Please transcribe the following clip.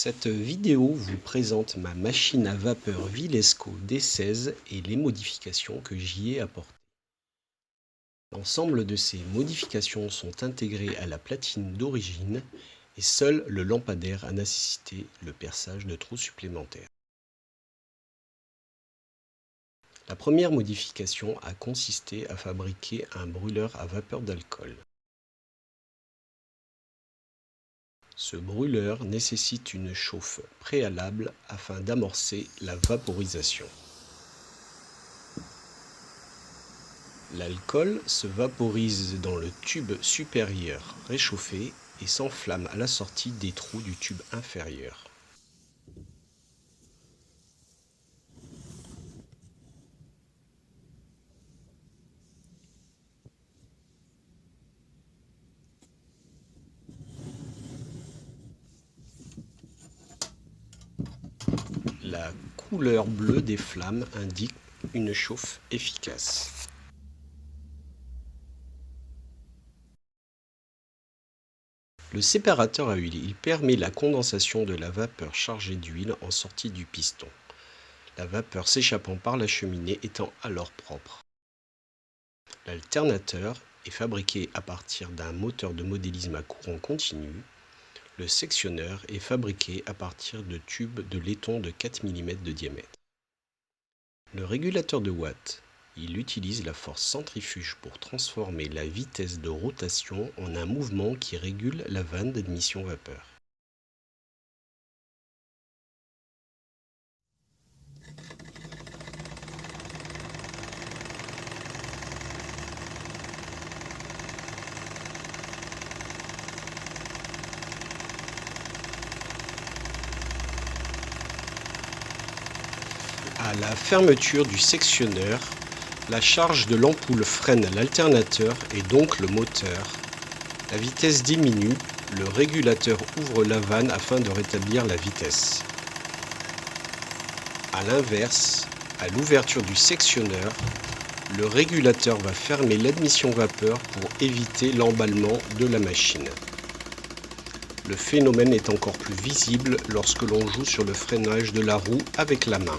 Cette vidéo vous présente ma machine à vapeur Vilesco D16 et les modifications que j'y ai apportées. L'ensemble de ces modifications sont intégrées à la platine d'origine et seul le lampadaire a nécessité le perçage de trous supplémentaires. La première modification a consisté à fabriquer un brûleur à vapeur d'alcool. Ce brûleur nécessite une chauffe préalable afin d'amorcer la vaporisation. L'alcool se vaporise dans le tube supérieur réchauffé et s'enflamme à la sortie des trous du tube inférieur. La couleur bleue des flammes indique une chauffe efficace. Le séparateur à huile, il permet la condensation de la vapeur chargée d'huile en sortie du piston, la vapeur s'échappant par la cheminée étant alors propre. L'alternateur est fabriqué à partir d'un moteur de modélisme à courant continu. Le sectionneur est fabriqué à partir de tubes de laiton de 4 mm de diamètre. Le régulateur de watts, il utilise la force centrifuge pour transformer la vitesse de rotation en un mouvement qui régule la vanne d'admission vapeur. À la fermeture du sectionneur, la charge de l'ampoule freine l'alternateur et donc le moteur. La vitesse diminue, le régulateur ouvre la vanne afin de rétablir la vitesse. A l'inverse, à l'ouverture du sectionneur, le régulateur va fermer l'admission vapeur pour éviter l'emballement de la machine. Le phénomène est encore plus visible lorsque l'on joue sur le freinage de la roue avec la main.